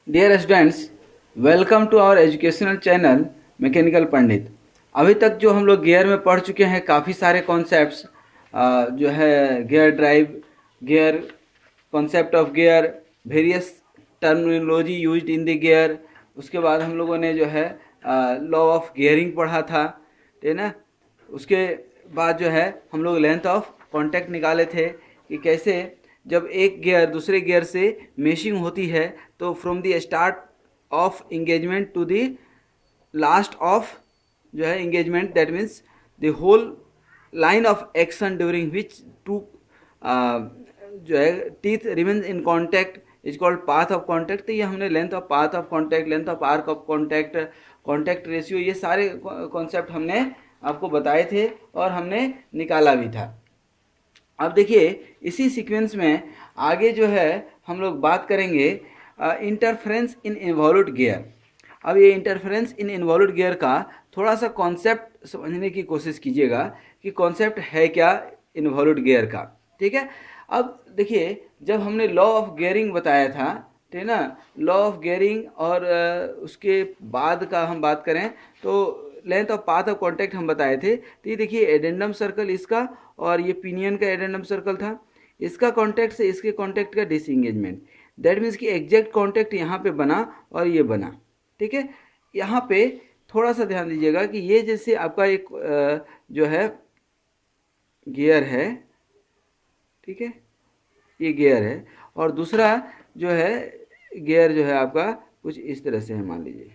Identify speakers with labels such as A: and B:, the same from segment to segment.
A: Dear students, welcome to our educational channel mechanical Pandit. अभी तक जो हम लोग गियर में पढ़ चुके हैं काफ़ी सारे कॉन्सेप्ट्स, जो है gear drive, gear, concept of gear, various terminology used in the gear. उसके बाद हम लोगों ने जो है लॉ ऑफ गियरिंग पढ़ा था, ठीक है ना। उसके बाद जो है हम लोग लेंथ ऑफ कांटेक्ट निकाले थे कि कैसे जब एक गियर दूसरे गियर से मेशिंग होती है तो from the start of engagement to the last of जो है engagement, that means the whole line of action during which two जो है teeth remain in contact is called path of contact. तो ये हमने length of path of contact, length of arc of contact, contact ratio, ये सारे concept हमने आपको बताए थे और हमने निकाला भी था। अब देखिए इसी सीक्वेंस में आगे जो है हम लोग बात करेंगे इंटरफेरेंस इन इन्वॉल्व्ड गियर। अब ये इंटरफेरेंस इन इन्वॉल्व्ड गियर का थोड़ा सा कॉन्सेप्ट समझने की कोशिश कीजिएगा कि कॉन्सेप्ट है क्या इन्वॉल्व्ड गियर का, ठीक है। अब देखिए जब हमने लॉ ऑफ गियरिंग बताया था, ठीक है ना, लॉ ऑफ गियरिंग, और उसके बाद का हम बात करें तो length of path of contact हम बताए थे। तो ये देखिए एडेंडम सर्कल इसका और ये पिनियन का एडेंडम सर्कल था, इसका कॉन्टैक्ट से इसके कॉन्टैक्ट का डिसएंगेजमेंट, दैट मीन्स कि एग्जैक्ट कॉन्टैक्ट यहाँ पे बना और ये बना, ठीक है। यहाँ पे थोड़ा सा ध्यान दीजिएगा कि ये जैसे आपका एक जो है गियर है, ठीक है, ये गियर है और दूसरा जो है गियर जो है आपका कुछ इस तरह से है, मान लीजिए,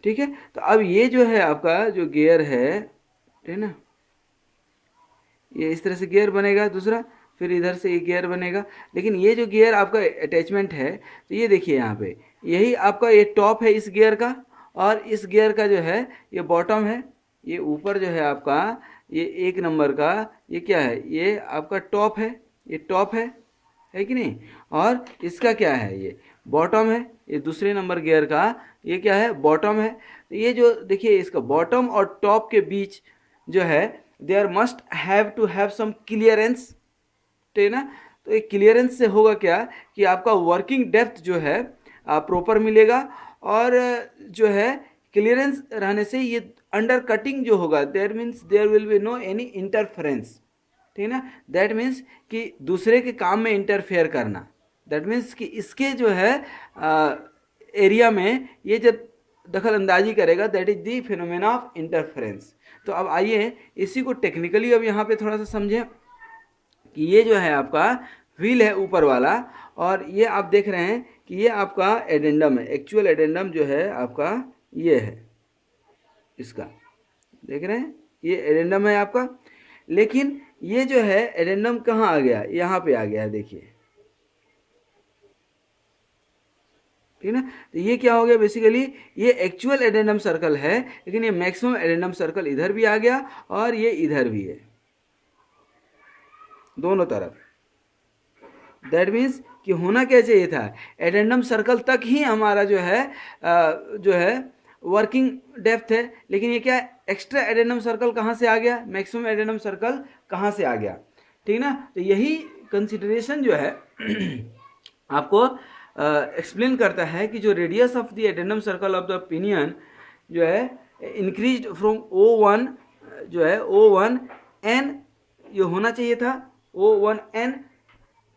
A: ठीक है। तो अब ये जो है आपका जो गियर है, ठीक है ना, ये इस तरह से गियर बनेगा दूसरा, फिर इधर से ये गियर बनेगा। लेकिन ये जो गियर आपका अटैचमेंट है, तो ये देखिए यहाँ पे यही आपका ये टॉप है इस गियर का, और इस गियर का जो है ये बॉटम है, ये ऊपर जो है आपका ये एक नंबर का ये क्या है, ये आपका टॉप है, ये टॉप है कि नहीं, और इसका क्या है, ये बॉटम है, ये दूसरे नंबर गियर का ये क्या है, बॉटम है। तो ये जो देखिए इसका बॉटम और टॉप के बीच जो है there must have to have some clearance, ठीक है ना। तो एक क्लियरेंस से होगा क्या कि आपका वर्किंग डेप्थ जो है प्रॉपर मिलेगा, और जो है क्लियरेंस रहने से ये अंडर कटिंग जो होगा there means there will be no any interference, ठीक है ना। दैट मीन्स कि दूसरे के काम में इंटरफेयर करना, दैट मीन्स कि इसके जो है एरिया में ये जब दखल अंदाजी करेगा, that is the phenomena of interference. तो अब आइए इसी को टेक्निकली अब यहाँ पे थोड़ा सा समझें कि ये जो है आपका व्हील है ऊपर वाला, और ये आप देख रहे हैं कि ये आपका एडेंडम है, एक्चुअल एडेंडम जो है आपका ये है, इसका देख रहे हैं ये एडेंडम है आपका। लेकिन ये जो है एडेंडम कहाँ आ गया, यहाँ पे आ गया है, देखिए, ठीक है ना। तो ये क्या हो गया, बेसिकली ये एक्चुअल एडेंडम सर्कल है, लेकिन ये मैक्सिमम एडेंडम सर्कल इधर भी आ गया और ये इधर भी है, दोनों तरफ। दैट मीन्स कि होना क्या चाहिए था, एडेंडम सर्कल तक ही हमारा जो है वर्किंग डेप्थ है, लेकिन ये क्या एक्स्ट्रा एडेंडम सर्कल कहाँ से आ गया, मैक्सिमम एडेंडम सर्कल कहाँ से आ गया, ठीक ना। तो यही कंसिडरेशन जो है आपको एक्सप्लेन करता है कि जो radius of the addendum circle of the pinion जो है इंक्रीज फ्रॉम O1 जो है O1N ये होना चाहिए था, O1N।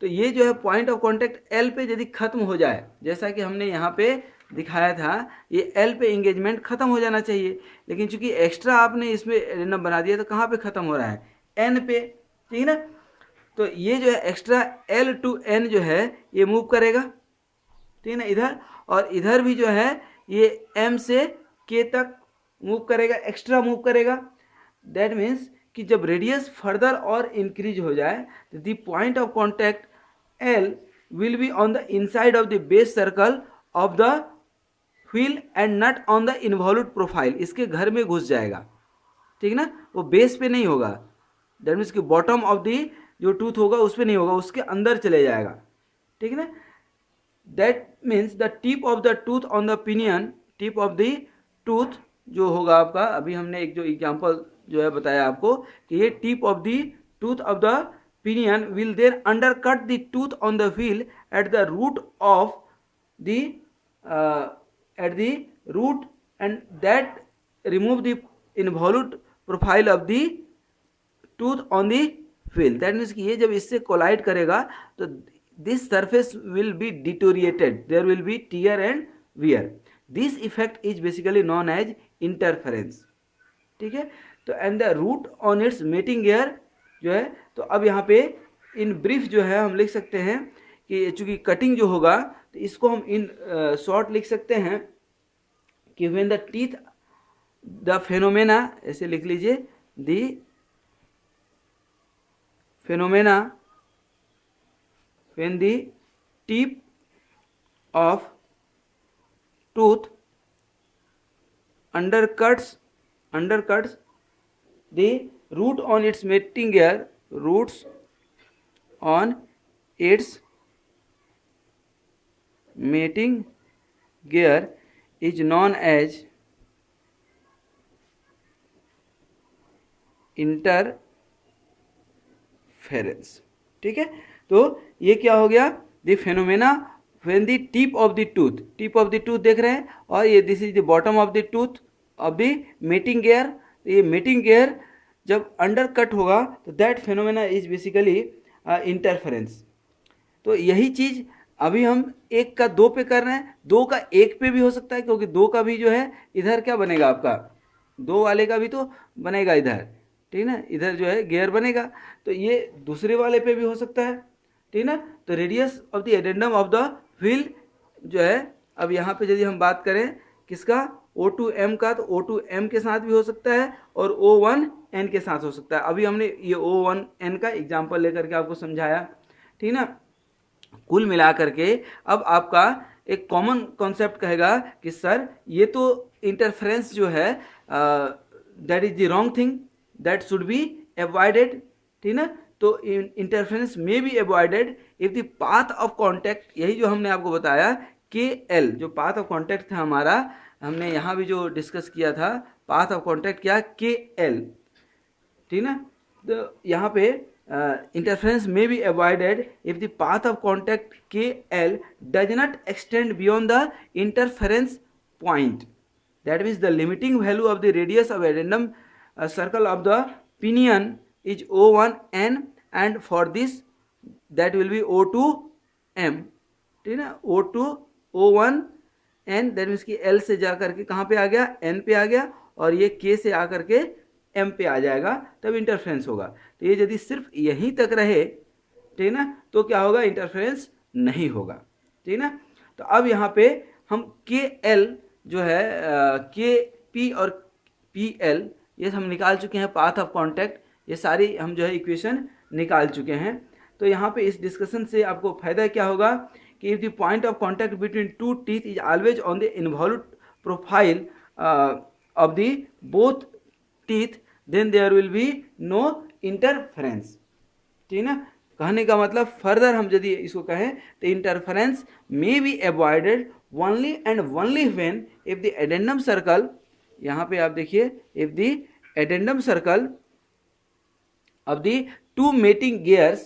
A: तो ये जो है पॉइंट ऑफ कांटेक्ट L पे यदि खत्म हो जाए, जैसा कि हमने यहाँ पे दिखाया था, ये L पे इंगेजमेंट खत्म हो जाना चाहिए, लेकिन चूंकि एक्स्ट्रा आपने इसमें एडेंडम बना दिया तो कहाँ पे खत्म हो रहा है, N पे, ठीक है ना। तो ये जो है एक्स्ट्रा L to N जो है ये मूव करेगा, ठीक है ना, इधर, और इधर भी जो है ये M से K तक मूव करेगा, एक्स्ट्रा मूव करेगा। दैट मीन्स कि जब रेडियस फर्दर और इंक्रीज हो जाए तो the point of contact L will be on the inside of the base circle of the wheel and not on the involved profile, इसके घर में घुस जाएगा, ठीक है ना, वो बेस पे नहीं होगा। दैट मीन्स कि बॉटम ऑफ दी जो टूथ होगा उस पर नहीं होगा, उसके अंदर चले जाएगा, ठीक है ना। That means the tip of the tooth on the pinion, tip of the tooth जो होगा आपका, अभी हमने एक जो एग्जाम्पल जो है बताया आपको कि ये tip of the tooth of the pinion will then undercut the tooth on the wheel at the root of the at the root, and that remove the involute profile of the tooth on the wheel. That means कि ये जब इससे collide करेगा तो this surface will be deteriorated, there will be tear and wear. This effect is basically known as interference. ठीक है, तो and the root on its mating gear जो है, तो अब यहाँ पे इन ब्रीफ जो है हम लिख सकते हैं कि चूंकि कटिंग जो होगा तो इसको हम इन शॉर्ट लिख सकते हैं कि when the teeth the phenomena, ऐसे लिख लीजिए, the phenomena when the tip of tooth undercuts the root on its mating gear, roots on its mating gear is known as interference. ठीक है, तो ये क्या हो गया, the phenomena when the tip of the tooth देख रहे हैं, और ये this is the bottom of the tooth of the mating gear. ये मेटिंग गेयर जब अंडर कट होगा तो that phenomena is basically interference. तो यही चीज अभी हम एक का दो पे कर रहे हैं, दो का एक पे भी हो सकता है, क्योंकि दो का भी जो है इधर क्या बनेगा, आपका दो वाले का भी तो बनेगा इधर, ठीक ना, इधर जो है गियर बनेगा, तो ये दूसरे वाले पे भी हो सकता है, ठीक ना. तो radius of the addendum of the wheel जो है, अब यहाँ पे यदि हम बात करें किसका, O2M का, तो O2M के साथ भी हो सकता है और O1N के साथ हो सकता है. अभी हमने ये O1N का एग्जाम्पल लेकर के आपको समझाया, ठीक ना. कुल मिला करके अब आपका एक कॉमन कॉन्सेप्ट कहेगा कि सर ये तो इंटरफेरेंस जो है that is the wrong thing, that should be avoided, ठीक ना. तो इंटरफेरेंस में be avoided if the path of contact, यही जो हमने आपको बताया KL, जो पाथ ऑफ कॉन्टैक्ट था हमारा, हमने यहाँ भी जो डिस्कस किया था, पाथ ऑफ कॉन्टैक्ट क्या, KL, ठीक ना. तो यहाँ पे interference may be avoided if the path of contact KL does not extend beyond the interference point. That means the limiting value of the radius of addendum circle of the pinion is O1N, and for this that will be O2M, ठीक ना. O1N that means कि L से जा करके कहाँ पे आ गया, N पे आ गया, और ये K से आकर के M पे आ जाएगा, तब इंटरफेरेंस होगा. तो ये यदि सिर्फ यहीं तक रहे, ठीक ना, तो क्या होगा, इंटरफेरेंस नहीं होगा, ठीक ना. तो अब यहाँ पे हम KL जो है, KP और PL ये हम निकाल चुके हैं, पाथ ऑफ कॉन्टैक्ट, ये सारी हम जो है इक्वेशन निकाल चुके हैं. तो यहाँ पे इस डिस्कशन से आपको फायदा क्या होगा कि if the point of contact between two teeth is always on the involute profile of the both teeth, then there will be no interference, ठीक ना. कहने का मतलब फर्दर हम यदि इसको कहें तो interference may be avoided only and only when if the addendum circle, यहाँ पे आप देखिए, if the addendum circle of the two mating gears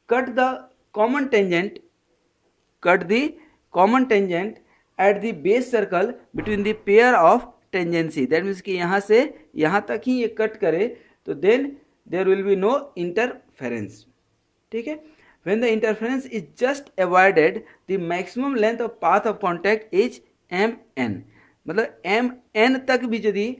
A: cut the common tangent at the base circle between the pair of tangency. That means कि यहाँ से यहाँ तक ही ये कट करे तो then there will be no interference, ठीक है. When the interference is just avoided the maximum length of path of contact is MN, मतलब MN तक भी यदि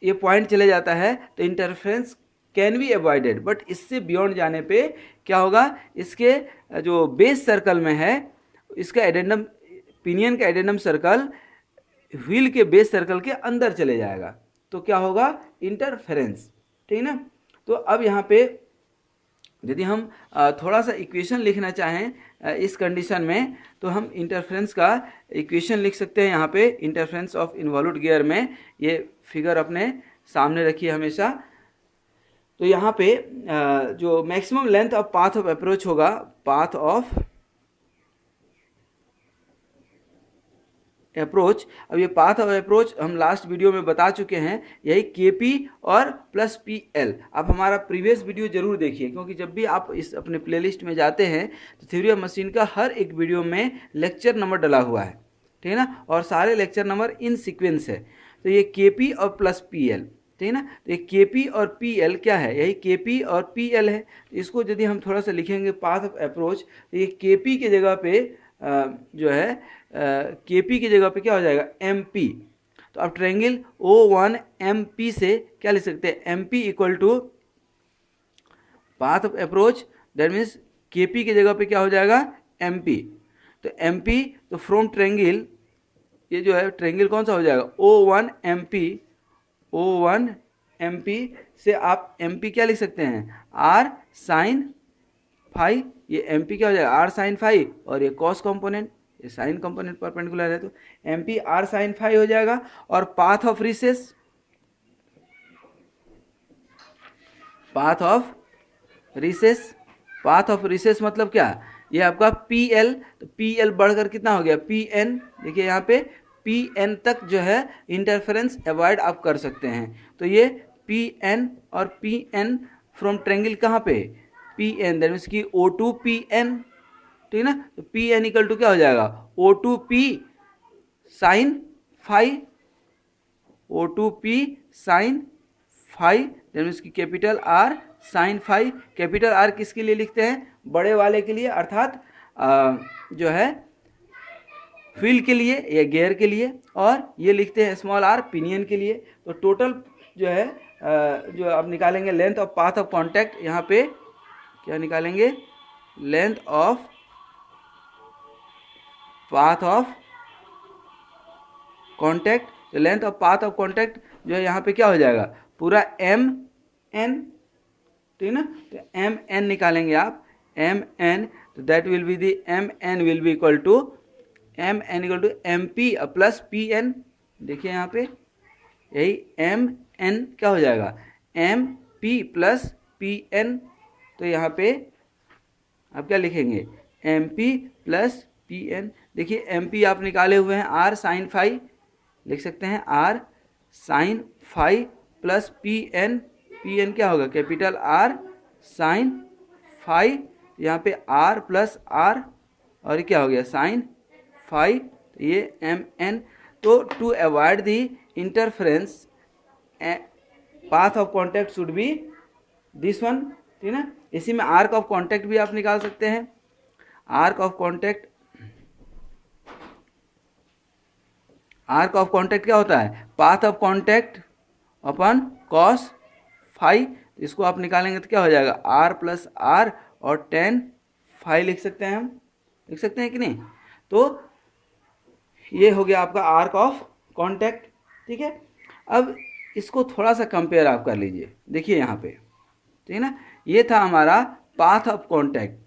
A: ये पॉइंट चले जाता है तो interference can be avoided. But इससे बियॉन्ड जाने पे क्या होगा, इसके जो बेस सर्कल में है, इसका एडेंडम, पिनियन का एडेंडम सर्कल व्हील के बेस सर्कल के अंदर चले जाएगा, तो क्या होगा, इंटरफेरेंस, ठीक ना. तो अब यहाँ पे यदि हम थोड़ा सा इक्वेशन लिखना चाहें इस कंडीशन में, तो हम इंटरफेरेंस का इक्वेशन लिख सकते हैं. यहाँ पे इंटरफेरेंस ऑफ इन्वॉल्यूट गियर में ये फिगर अपने सामने रखिए हमेशा. तो यहाँ पे जो maximum length of path of approach होगा, पाथ ऑफ अप्रोच। अब ये पाथ ऑफ अप्रोच हम लास्ट वीडियो में बता चुके हैं, यही KP और प्लस PL। आप हमारा प्रीवियस वीडियो जरूर देखिए, क्योंकि जब भी आप इस अपने प्लेलिस्ट में जाते हैं तो थ्योरी ऑफ मशीन का हर एक वीडियो में लेक्चर नंबर डला हुआ है, ठीक है ना, और सारे लेक्चर नंबर इन सीक्वेंस है। तो ये KP और प्लस PL, ठीक है ना। तो ये KP और PL क्या है, यही KP और PL है। इसको यदि हम थोड़ा सा लिखेंगे पाथ ऑफ अप्रोच, तो ये KP की जगह पे जो है KP की जगह पे क्या हो जाएगा, MP। तो अब ट्रायंगल O1MP से क्या लिख सकते हैं, MP equal to path of approach, that means KP की जगह पे क्या हो जाएगा, MP। तो MP, तो फ्रॉम ट्रायंगल, ये जो है ट्रायंगल कौन सा हो जाएगा, O1MP से आप MP क्या लिख सकते हैं, R साइन फाई। ये MP क्या हो जाएगा, R साइन फाई, और ये कॉस कंपोनेंट, ये साइन कंपोनेंट परपेंडिकुलर है, तो MP R साइन फाई हो जाएगा। और path of recess, path of recess, path of recess मतलब क्या, ये आपका PL, तो PL बढ़कर कितना हो गया, PN। देखिए यहाँ पे PN तक जो है इंटरफेरेंस अवॉइड आप कर सकते हैं। तो ये PN और PN फ्रॉम ट्रायंगल कहाँ पे, PN, दैट मीन्स की O2PN, ठीक है ना। तो PN इक्वल टू क्या हो जाएगा, O2P sine phi, O2P sine phi, that means की capital R sine phi. Capital R किसके लिए लिखते हैं, बड़े वाले के लिए, अर्थात जो है व्हील के लिए या गियर के लिए, और ये लिखते हैं स्मॉल r पिनियन के लिए। तो टोटल जो है जो आप निकालेंगे length of path of contact, यहाँ पे क्या निकालेंगे, length of path of contact. तो length of path of contact जो है यहाँ पे क्या हो जाएगा, पूरा MN, ठीक है ना। तो MN निकालेंगे आप, MN, तो that will be the MN will be equal to MP plus PN। देखिए यहाँ पे यही MN क्या हो जाएगा, MP प्लस PN। तो यहाँ पे आप क्या लिखेंगे, MP प्लस PN। देखिए MP आप निकाले हुए हैं, R साइन फाई लिख सकते हैं, R sine phi plus PN। PN क्या होगा, कैपिटल R साइन फाई, यहाँ पे R प्लस R, और क्या हो गया, साइन फाई। तो ये MN। तो to avoid the interference path of contact should be this one, ठीक है ना। इसी में आर्क ऑफ कॉन्टैक्ट भी आप निकाल सकते हैं। Arc of contact, arc of contact क्या होता है, path of contact upon cos phi. इसको आप निकालेंगे तो क्या हो जाएगा, R प्लस R और tan फाई लिख सकते हैं, हम लिख सकते हैं कि नहीं। तो ये हो गया आपका आर्क ऑफ कॉन्टैक्ट, ठीक है। अब इसको थोड़ा सा कंपेयर आप कर लीजिए, देखिए यहाँ पे, ठीक है ना। ये था हमारा पाथ ऑफ कॉन्टैक्ट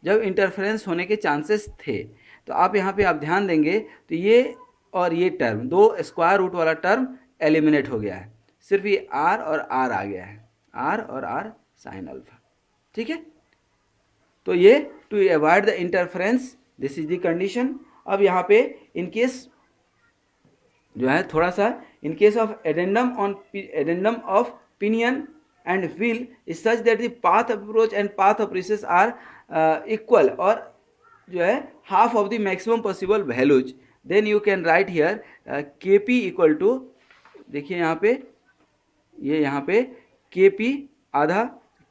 A: जब इंटरफेरेंस होने के चांसेस थे। तो आप यहाँ पे आप ध्यान देंगे तो ये और ये टर्म, दो स्क्वायर रूट वाला टर्म एलिमिनेट हो गया है, सिर्फ ये R और R आ गया है, R और R साइन अल्फा, ठीक है। तो ये to avoid the interference, this is the condition. अब यहाँ पे इन केस जो है थोड़ा सा, in case of addendum of pinion and wheel is such that the path approach and path of recess are equal, और जो है half of the maximum possible values, then you can write here KP equal to, देखिए यहाँ पे, ये यहाँ पे KP आधा,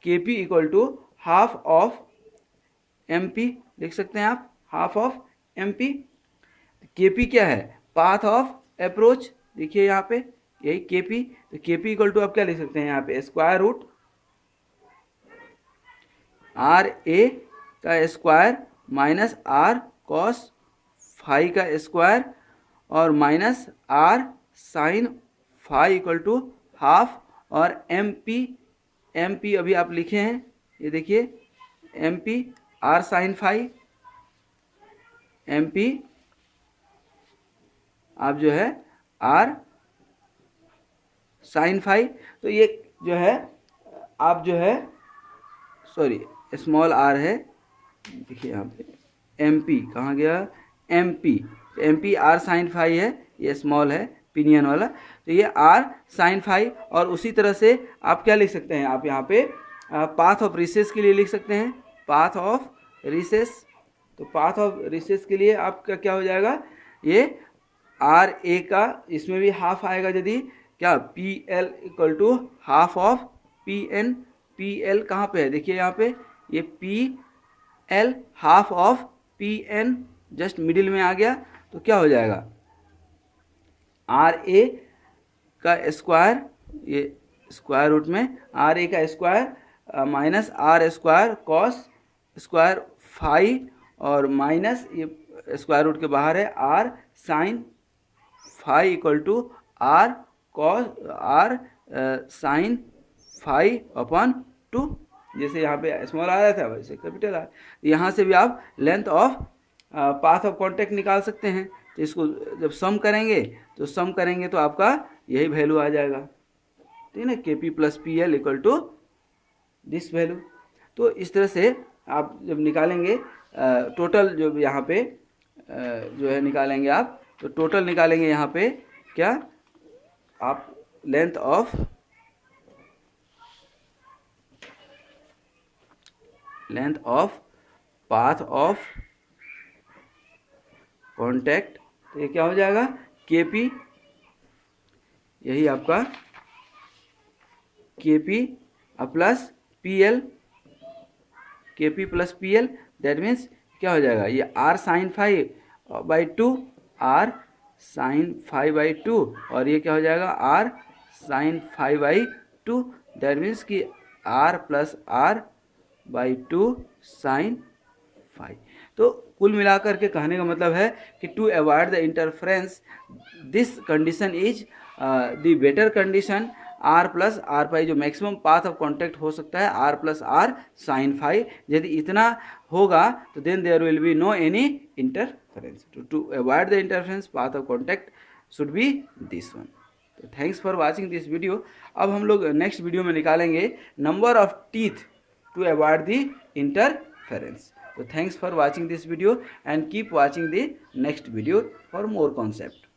A: KP equal to half of MP लिख सकते हैं आप, हाफ ऑफ MP। KP क्या है, पाथ ऑफ अप्रोच, देखिए यहाँ पे यही KP। तो KP इक्वल टू आप क्या लिख सकते हैं यहाँ पे, स्क्वायर रूट RA का square minus R cos phi का स्क्वायर और minus R sine phi equal to half, और MP अभी आप लिखे हैं, ये देखिए MP R sine phi, MP आप जो है R साइन फाई। तो ये जो है आप जो है, सॉरी स्मॉल r है, देखिए यहाँ पे MP कहाँ गया, MP तो M P R sine phi है, ये स्मॉल है पिनियन वाला, तो ये आर साइन फाई। और उसी तरह से आप क्या लिख सकते हैं, आप यहाँ पे पाथ ऑफ रिसेस के लिए लिख सकते हैं, पाथ ऑफ रिसेस। तो पाथ ऑफ रिसेस के लिए आपका क्या हो जाएगा, ये आर ए का इसमें भी हाफ आएगा, यदि क्या P L equal to half of P N. P L कहाँ पे है, देखिए यहाँ पे ये P L half of P N just middle में आ गया। तो क्या हो जाएगा, आर ए का स्क्वायर, ये स्क्वायर रूट में आर ए का square minus R square cos square phi, और माइनस ये स्क्वायर रूट के बाहर है R sine phi equal to R cos R sine phi upon 2। जैसे यहाँ पे स्मॉल आ रहा था वैसे कैपिटल आ, यहाँ से भी आप length of path of contact निकाल सकते हैं। तो इसको जब सम करेंगे तो आपका यही वैल्यू आ जाएगा, ठीक है ना, K P plus P L equal to this value. तो इस तरह से आप जब निकालेंगे टोटल, जो यहाँ पे जो है निकालेंगे आप, तो टोटल निकालेंगे यहाँ पे क्या, आप length of path of contact, तो ये क्या हो जाएगा, के पी, यही आपका K P plus P L, K P plus P L, that means क्या हो जाएगा, ये R sine five by 2, R sine five by 2, और ये क्या हो जाएगा R sine five by 2, that means कि R plus R by 2 sine five. तो कुल मिलाकर के कहने का मतलब है कि to avoid the interference this condition is the better condition, R plus are pi, जो मैक्सिमम पाथ ऑफ कॉन्टैक्ट हो सकता है R plus R sine five. यदि इतना होगा तो then there will be no any interference. To avoid the interference path of contact should be this one. तो thanks for watching this video. अब हम लोग नेक्स्ट वीडियो में निकालेंगे number of teeth to avoid the interference. So thanks for watching this video and keep watching the next video for more concept.